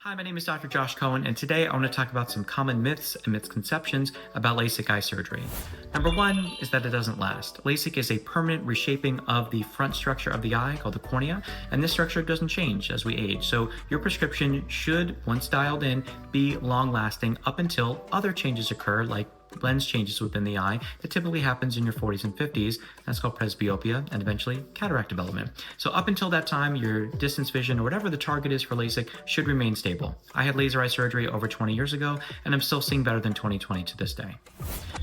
Hi, my name is Dr. Josh Cohen, and today I want to talk about some common myths and misconceptions about LASIK eye surgery. Number one is that it doesn't last. LASIK is a permanent reshaping of the front structure of the eye called the cornea, and this structure doesn't change as we age. So your prescription should, once dialed in, be long-lasting up until other changes occur, like lens changes within the eye that typically happens in your 40s and 50s. That's called presbyopia and eventually cataract development. So up until that time, your distance vision or whatever the target is for LASIK should remain stable. I had laser eye surgery over 20 years ago, and I'm still seeing better than 20/20 to this day.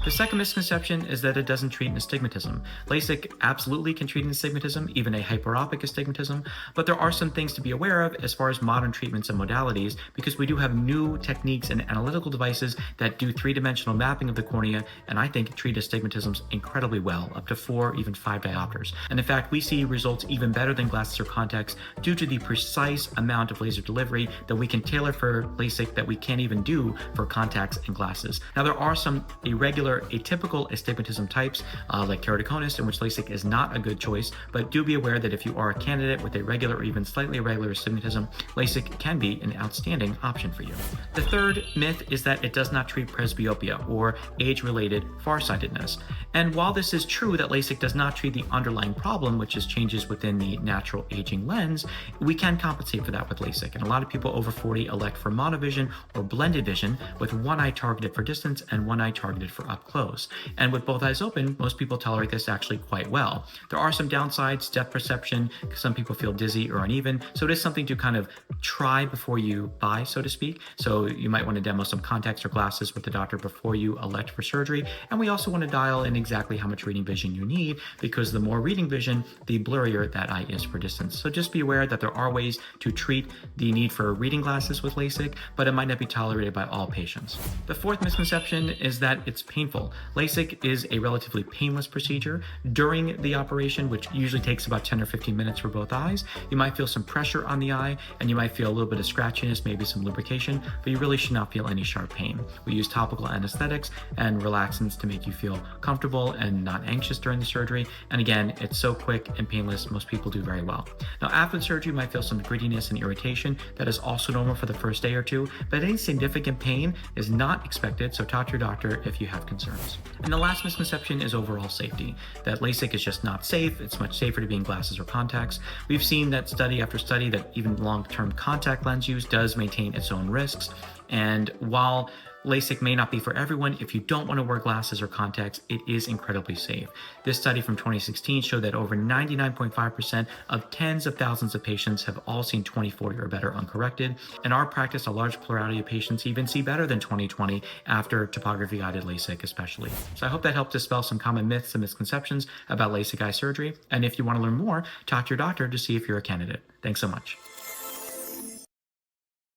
The second misconception is that it doesn't treat astigmatism. LASIK absolutely can treat astigmatism, even a hyperopic astigmatism, but there are some things to be aware of as far as modern treatments and modalities, because we do have new techniques and analytical devices that do three-dimensional mapping of the cornea, and I think treat astigmatisms incredibly well, up to 4, even 5 diopters. And in fact, we see results even better than glasses or contacts due to the precise amount of laser delivery that we can tailor for LASIK that we can't even do for contacts and glasses. Now, there are some irregular, atypical astigmatism types, like keratoconus, in which LASIK is not a good choice, but do be aware that if you are a candidate with a regular or even slightly irregular astigmatism, LASIK can be an outstanding option for you. The third myth is that it does not treat presbyopia, or age-related farsightedness. And while this is true that LASIK does not treat the underlying problem, which is changes within the natural aging lens, we can compensate for that with LASIK. And a lot of people over 40 elect for monovision or blended vision, with one eye targeted for distance and one eye targeted for up close. And with both eyes open, most people tolerate this actually quite well. There are some downsides, depth perception, some people feel dizzy or uneven, so it is something to kind of try before you buy, so to speak. So you might want to demo some contacts or glasses with the doctor before you elect for surgery. And we also want to dial in exactly how much reading vision you need, because the more reading vision, the blurrier that eye is for distance. So just be aware that there are ways to treat the need for reading glasses with LASIK, but it might not be tolerated by all patients. The fourth misconception is that it's painful. LASIK is a relatively painless procedure. During the operation, which usually takes about 10 or 15 minutes for both eyes, you might feel some pressure on the eye, and you might feel a little bit of scratchiness, maybe some lubrication, but you really should not feel any sharp pain. We use topical anesthetics and relaxants to make you feel comfortable and not anxious during the surgery. And again, it's so quick and painless, most people do very well. Now, after the surgery, you might feel some grittiness and irritation. That is also normal for the first day or two, but any significant pain is not expected, so talk to your doctor if you have concerns. And the last misconception is overall safety, that LASIK is just not safe. It's much safer to be in glasses or contacts. We've seen that study after study that even long-term contact lens use does maintain its own risks. And while LASIK may not be for everyone, if you don't want to wear glasses or contacts, it is incredibly safe. This study from 2016 showed that over 99.5% of tens of thousands of patients have all seen 20/40 or better uncorrected. In our practice, a large plurality of patients even see better than 20/20 after topography-guided LASIK especially. So I hope that helped dispel some common myths and misconceptions about LASIK eye surgery. And if you want to learn more, talk to your doctor to see if you're a candidate. Thanks so much.